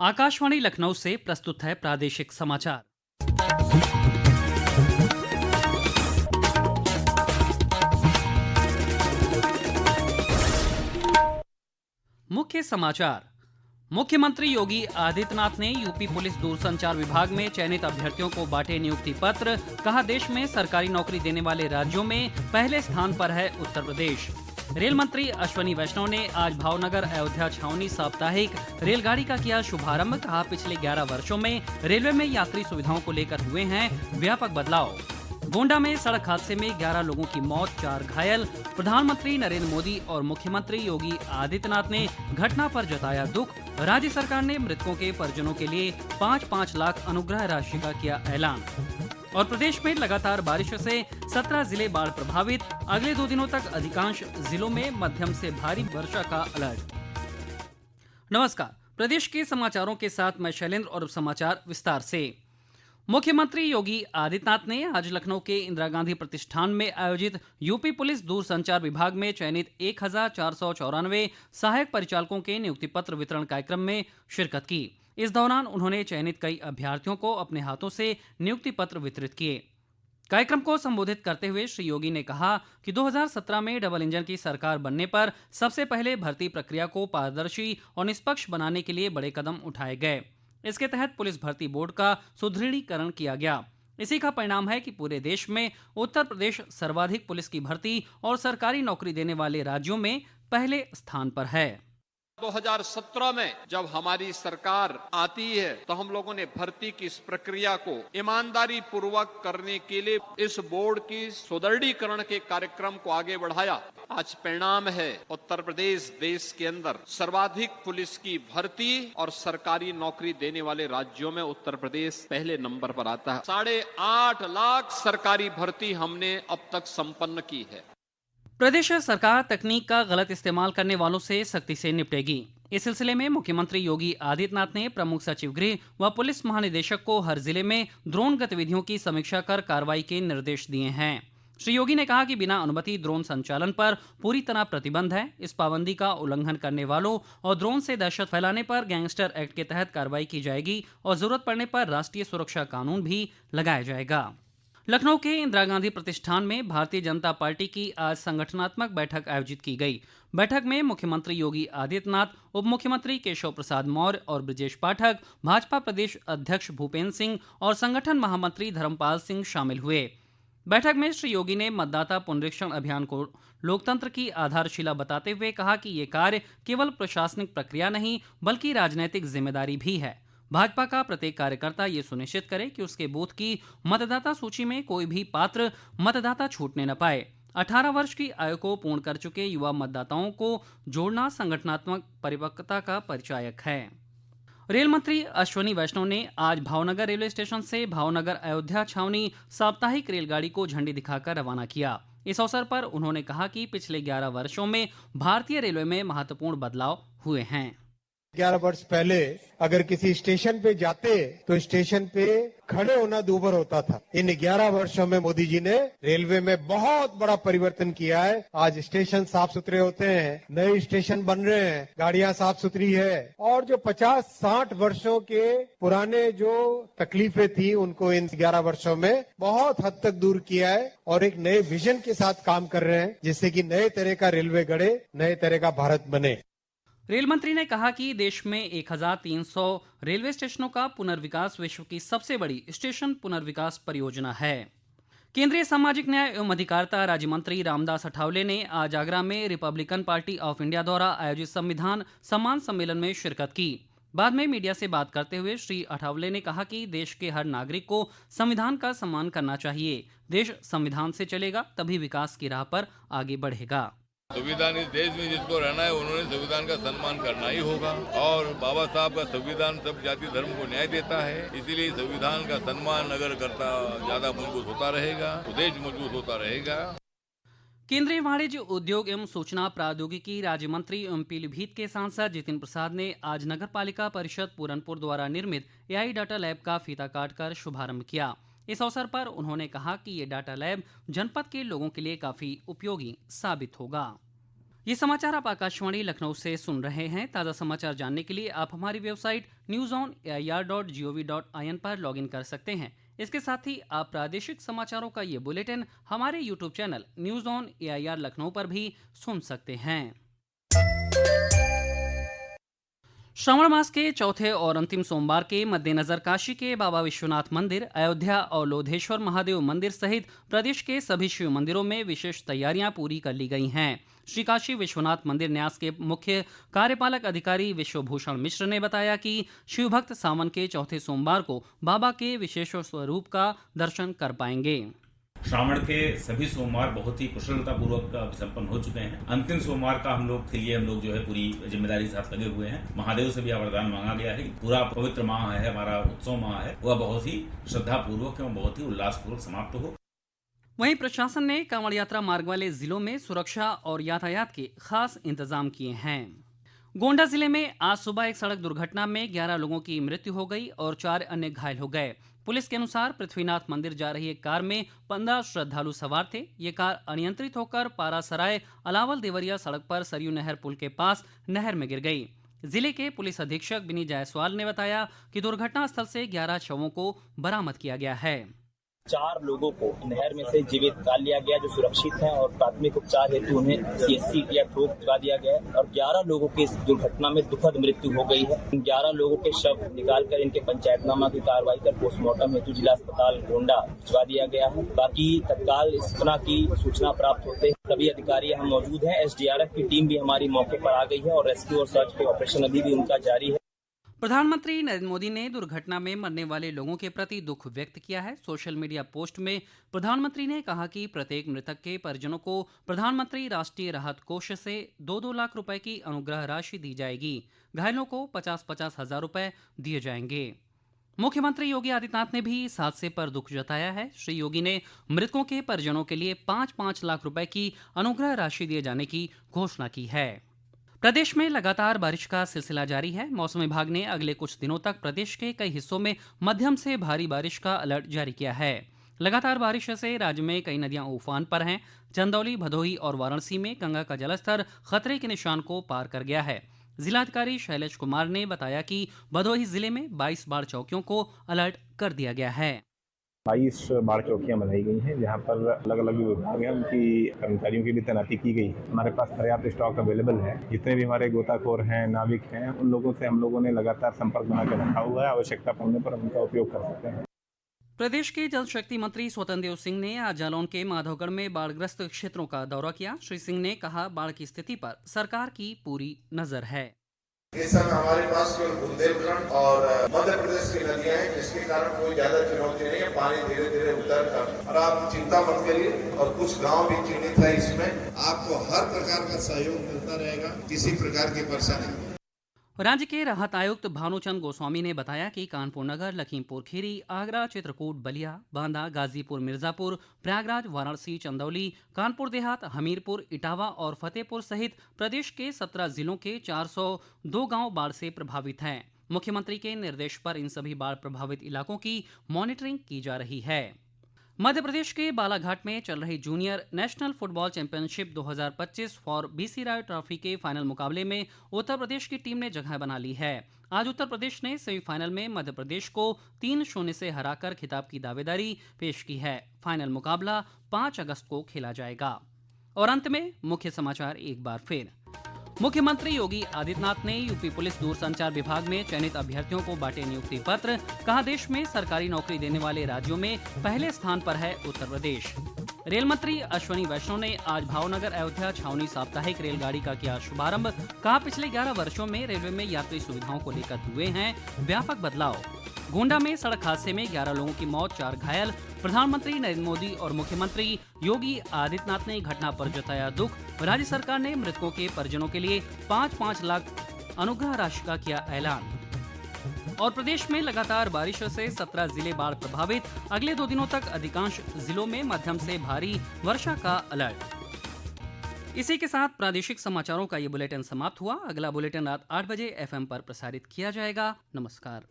आकाशवाणी लखनऊ से प्रस्तुत है प्रादेशिक समाचार। मुख्य समाचार। मुख्यमंत्री योगी आदित्यनाथ ने यूपी पुलिस दूरसंचार विभाग में चयनित अभ्यर्थियों को बांटे नियुक्ति पत्र। कहा, देश में सरकारी नौकरी देने वाले राज्यों में पहले स्थान पर है उत्तर प्रदेश। रेल मंत्री अश्विनी वैष्णव ने आज भावनगर अयोध्या छावनी साप्ताहिक रेलगाड़ी का किया शुभारंभ। कहा, पिछले 11 वर्षों में रेलवे में यात्री सुविधाओं को लेकर हुए हैं व्यापक बदलाव। गोंडा में सड़क हादसे में 11 लोगों की मौत, 4 घायल। प्रधानमंत्री नरेंद्र मोदी और मुख्यमंत्री योगी आदित्यनाथ ने घटना पर जताया दुख। राज्य सरकार ने मृतकों के परिजनों के लिए 5-5 लाख अनुग्रह राशि का किया ऐलान। और प्रदेश में लगातार बारिश से 17 जिले बाढ़ प्रभावित। अगले 2 दिनों तक अधिकांश जिलों में मध्यम से भारी वर्षा का अलर्ट। नमस्कार, प्रदेश के समाचारों के साथ मैं शैलेंद्र और समाचार विस्तार से। मुख्यमंत्री योगी आदित्यनाथ ने आज लखनऊ के इंदिरा गांधी प्रतिष्ठान में आयोजित यूपी पुलिस दूरसंचार विभाग में चयनित 1494 सहायक परिचालकों के नियुक्ति पत्र वितरण कार्यक्रम में शिरकत की। इस दौरान उन्होंने चयनित कई अभ्यर्थियों को अपने हाथों से नियुक्ति पत्र वितरित किए। कार्यक्रम को संबोधित करते हुए श्री योगी ने कहा कि 2017 में डबल इंजन की सरकार बनने पर सबसे पहले भर्ती प्रक्रिया को पारदर्शी और निष्पक्ष बनाने के लिए बड़े कदम उठाए गए। इसके तहत पुलिस भर्ती बोर्ड का सुदृढ़ीकरण किया गया। इसी का परिणाम है कि पूरे देश में उत्तर प्रदेश सर्वाधिक पुलिस की भर्ती और सरकारी नौकरी देने वाले राज्यों में पहले स्थान पर है। 2017 में जब हमारी सरकार आती है तो हम लोगों ने भर्ती की इस प्रक्रिया को ईमानदारी पूर्वक करने के लिए इस बोर्ड की सुदृढ़ीकरण के कार्यक्रम को आगे बढ़ाया। आज परिणाम है, उत्तर प्रदेश देश के अंदर सर्वाधिक पुलिस की भर्ती और सरकारी नौकरी देने वाले राज्यों में उत्तर प्रदेश पहले नंबर पर आता है। 8.5 लाख सरकारी भर्ती हमने अब तक संपन्न की है। प्रदेश सरकार तकनीक का गलत इस्तेमाल करने वालों से सख्ती से निपटेगी। इस सिलसिले में मुख्यमंत्री योगी आदित्यनाथ ने प्रमुख सचिव गृह व पुलिस महानिदेशक को हर जिले में ड्रोन गतिविधियों की समीक्षा कर कार्रवाई के निर्देश दिए हैं। श्री योगी ने कहा कि बिना अनुमति ड्रोन संचालन पर पूरी तरह प्रतिबंध है। इस पाबंदी का उल्लंघन करने वालों और ड्रोन से दहशत फैलाने पर गैंगस्टर एक्ट के तहत कार्रवाई की जाएगी और जरूरत पड़ने पर राष्ट्रीय सुरक्षा कानून भी लगाया जाएगा। लखनऊ के इंदिरा गांधी प्रतिष्ठान में भारतीय जनता पार्टी की आज संगठनात्मक बैठक आयोजित की गई। बैठक में मुख्यमंत्री योगी आदित्यनाथ, उप मुख्यमंत्री केशव प्रसाद मौर्य और ब्रजेश पाठक, भाजपा प्रदेश अध्यक्ष भूपेंद्र सिंह और संगठन महामंत्री धर्मपाल सिंह शामिल हुए। बैठक में श्री योगी ने मतदाता पुनरीक्षण अभियान को लोकतंत्र की आधारशिला बताते हुए कहा कि ये कार्य केवल प्रशासनिक प्रक्रिया नहीं बल्कि राजनीतिक जिम्मेदारी भी है। भाजपा का प्रत्येक कार्यकर्ता ये सुनिश्चित करे कि उसके बूथ की मतदाता सूची में कोई भी पात्र मतदाता छूटने न पाए। 18 वर्ष की आयु को पूर्ण कर चुके युवा मतदाताओं को जोड़ना संगठनात्मक परिपक्वता का परिचायक है। रेल मंत्री अश्विनी वैष्णव ने आज भावनगर रेलवे स्टेशन से भावनगर अयोध्या छावनी साप्ताहिक रेलगाड़ी को झंडी दिखाकर रवाना किया। इस अवसर पर उन्होंने कहा कि पिछले 11 वर्षों में भारतीय रेलवे में महत्वपूर्ण बदलाव हुए हैं। 11 वर्ष पहले अगर किसी स्टेशन पे जाते तो स्टेशन पे खड़े होना दूभर होता था। इन 11 वर्षों में मोदी जी ने रेलवे में बहुत बड़ा परिवर्तन किया है। आज स्टेशन साफ सुथरे होते हैं, नए स्टेशन बन रहे हैं, गाड़ियां साफ सुथरी है और जो 50-60 वर्षों के पुराने जो तकलीफें थी उनको इन 11 वर्षों में बहुत हद तक दूर किया है और एक नए विजन के साथ काम कर रहे हैं जिससे कि नए तरह का रेलवे गढ़े, नए तरह का भारत बने। रेल मंत्री ने कहा कि देश में 1300 रेलवे स्टेशनों का पुनर्विकास विश्व की सबसे बड़ी स्टेशन पुनर्विकास परियोजना है। केंद्रीय सामाजिक न्याय एवं अधिकारिता राज्य मंत्री रामदास अठावले ने आज आगरा में रिपब्लिकन पार्टी ऑफ इंडिया द्वारा आयोजित संविधान सम्मान सम्मेलन में शिरकत की। बाद में मीडिया से बात करते हुए श्री अठावले ने कहा कि देश के हर नागरिक को संविधान का सम्मान करना चाहिए। देश संविधान से चलेगा तभी विकास की राह पर आगे बढ़ेगा। संविधान इस देश में जिसको रहना है उन्होंने संविधान का सम्मान करना ही होगा और बाबा साहब का संविधान सब जाति धर्म को न्याय देता है। इसीलिए संविधान का सम्मान अगर करता ज्यादा मजबूत होता रहेगा तो देश मजबूत होता रहेगा। केंद्रीय वाणिज्य उद्योग एवं सूचना प्रौद्योगिकी राज्य मंत्री एवं पीलीभीत के सांसद जितिन प्रसाद ने आज नगर पालिका परिषद पूरनपुर द्वारा निर्मित AI डाटा लैब का फीता काटकर शुभारंभ किया। इस अवसर पर उन्होंने कहा कि ये डाटा लैब जनपद के लोगों के लिए काफी उपयोगी साबित होगा। ये समाचार आप आकाशवाणी लखनऊ से सुन रहे हैं। ताज़ा समाचार जानने के लिए आप हमारी वेबसाइट newsonair.gov.in पर लॉगिन कर सकते हैं। इसके साथ ही आप प्रादेशिक समाचारों का ये बुलेटिन हमारे YouTube channel news on AIR Lucknow पर भी सुन सकते हैं। श्रावण मास के चौथे और अंतिम सोमवार के मद्देनजर काशी के बाबा विश्वनाथ मंदिर, अयोध्या और लोधेश्वर महादेव मंदिर सहित प्रदेश के सभी शिव मंदिरों में विशेष तैयारियां पूरी कर ली गई हैं। श्री काशी विश्वनाथ मंदिर न्यास के मुख्य कार्यपालक अधिकारी विश्वभूषण मिश्र ने बताया कि शिव भक्त सावन के चौथे सोमवार को बाबा के विशेष स्वरूप का दर्शन कर पाएंगे। श्रावण के सभी सोमवार बहुत ही कुशलता पूर्वक संपन्न हो चुके हैं। अंतिम सोमवार का हम लोग जो है पूरी जिम्मेदारी के साथ लगे हुए हैं। महादेव से भी वरदान मांगा गया है। पूरा पवित्र माह है, हमारा उत्सव माह है, वह बहुत ही श्रद्धा पूर्वक एवं बहुत ही उल्लास पूर्वक समाप्त हो। वहीं प्रशासन ने कांवड़ यात्रा मार्ग वाले जिलों में सुरक्षा और यातायात के खास इंतजाम किए हैं। गोंडा जिले में आज सुबह एक सड़क दुर्घटना में 11 लोगों की मृत्यु हो गई और 4 अन्य घायल हो गए। पुलिस के अनुसार पृथ्वीनाथ मंदिर जा रही एक कार में 15 श्रद्धालु सवार थे। ये कार अनियंत्रित होकर पारासराय अलावल देवरिया सड़क पर सरयू नहर पुल के पास नहर में गिर गई। जिले के पुलिस अधीक्षक बिनी जायसवाल ने बताया कि दुर्घटना स्थल से 11 शवों को बरामद किया गया है। 4 लोगों को नहर में से जीवित निकाल लिया गया जो सुरक्षित हैं और प्राथमिक उपचार हेतु उन्हें CHC या ठोक भिजवा दिया गया है और 11 लोगों की इस दुर्घटना में दुखद मृत्यु हो गई है। 11 लोगों के शव निकालकर इनके पंचायतनामा की कार्रवाई कर पोस्टमार्टम हेतु जिला अस्पताल गोंडा भिजवा दिया गया है। बाकी तत्काल इस घटना की सूचना प्राप्त होते ही सभी अधिकारी यहाँ मौजूद हैं। SDRF की टीम भी हमारी मौके पर आ गई है और रेस्क्यू और सर्च के ऑपरेशन अभी भी उनका जारी है। प्रधानमंत्री नरेंद्र मोदी ने दुर्घटना में मरने वाले लोगों के प्रति दुख व्यक्त किया है। सोशल मीडिया पोस्ट में प्रधानमंत्री ने कहा कि प्रत्येक मृतक के परिजनों को प्रधानमंत्री राष्ट्रीय राहत कोष से 2-2 लाख रुपए की अनुग्रह राशि दी जाएगी। घायलों को 50-50 हजार रुपए दिए जाएंगे। मुख्यमंत्री योगी आदित्यनाथ ने भी इस हादसे पर दुख जताया है। श्री योगी ने मृतकों के परिजनों के लिए 5-5 लाख रुपए की अनुग्रह राशि दिए जाने की घोषणा की है। प्रदेश में लगातार बारिश का सिलसिला जारी है। मौसम विभाग ने अगले कुछ दिनों तक प्रदेश के कई हिस्सों में मध्यम से भारी बारिश का अलर्ट जारी किया है। लगातार बारिश से राज्य में कई नदियां उफान पर हैं। चंदौली, भदोही और वाराणसी में गंगा का जलस्तर खतरे के निशान को पार कर गया है। जिलाधिकारी शैलेश कुमार ने बताया कि भदोही जिले में 22 बाढ़ चौकियों को अलर्ट कर दिया गया है। 22 बाढ़ चौकियां बनाई गई हैं जहां पर अलग अलग विभाग हैं उनकी कर्मचारियों की भी तैनाती की गई है। हमारे पास पर्याप्त स्टॉक अवेलेबल है। जितने भी हमारे गोताखोर हैं, नाविक हैं, उन लोगों से हम लोगों ने लगातार संपर्क बना कर रखा हुआ है। आवश्यकता पड़ने पर उनका उपयोग कर सकते हैं। प्रदेश के जल शक्ति मंत्री स्वतंत्र देव सिंह ने आज जालौन के माधवगढ़ में बाढ़ग्रस्त क्षेत्रों का दौरा किया। श्री सिंह ने कहा, बाढ़ की स्थिति पर सरकार की पूरी नजर है। इस समय हमारे पास केवल बुंदेलखंड और मध्य प्रदेश की नदियां हैं जिसके कारण कोई ज्यादा चुनौती नहीं है। पानी धीरे धीरे उतर कर और आप चिंता मत करिए। और कुछ गांव भी चिन्हित है, इसमें आपको हर प्रकार का सहयोग मिलता रहेगा, किसी प्रकार की परेशानी नहीं। राज्य के राहत आयुक्त भानुचंद गोस्वामी ने बताया कि कानपुर नगर, लखीमपुर खीरी, आगरा, चित्रकूट, बलिया, बांदा, गाजीपुर, मिर्जापुर, प्रयागराज, वाराणसी, चंदौली, कानपुर देहात, हमीरपुर, इटावा और फतेहपुर सहित प्रदेश के 17 जिलों के 402 गांव बाढ़ से प्रभावित हैं। मुख्यमंत्री के निर्देश पर इन सभी बाढ़ प्रभावित इलाकों की मॉनिटरिंग की जा रही है। मध्य प्रदेश के बालाघाट में चल रही junior national football championship 2025 for BC Rai trophy के फाइनल मुकाबले में उत्तर प्रदेश की टीम ने जगह बना ली है। आज उत्तर प्रदेश ने सेमीफाइनल में मध्य प्रदेश को 3-0 से हराकर खिताब की दावेदारी पेश की है। फाइनल मुकाबला 5 अगस्त को खेला जाएगा। और अंत में मुख्य समाचार एक बार फिर। मुख्यमंत्री योगी आदित्यनाथ ने यूपी पुलिस दूरसंचार विभाग में चयनित अभ्यर्थियों को बांटे नियुक्ति पत्र। कहा, देश में सरकारी नौकरी देने वाले राज्यों में पहले स्थान पर है उत्तर प्रदेश। रेल मंत्री अश्विनी वैष्णव ने आज भावनगर अयोध्या छावनी साप्ताहिक रेलगाड़ी का किया शुभारंभ। कहा, पिछले 11 वर्षों में रेलवे में यात्री सुविधाओं को लेकर हुए हैं व्यापक बदलाव। गोंडा में सड़क हादसे में 11 लोगों की मौत, 4 घायल। प्रधानमंत्री नरेंद्र मोदी और मुख्यमंत्री योगी आदित्यनाथ ने घटना पर जताया दुख। राज्य सरकार ने मृतकों के परिजनों के लिए 5-5 लाख अनुग्रह राशि का किया ऐलान। और प्रदेश में लगातार बारिश से 17 जिले बाढ़ प्रभावित। अगले 2 दिनों तक अधिकांश जिलों में मध्यम से भारी वर्षा का अलर्ट। इसी के साथ प्रादेशिक समाचारों का ये बुलेटिन समाप्त हुआ। अगला बुलेटिन रात 8 बजे FM पर प्रसारित किया जाएगा। नमस्कार।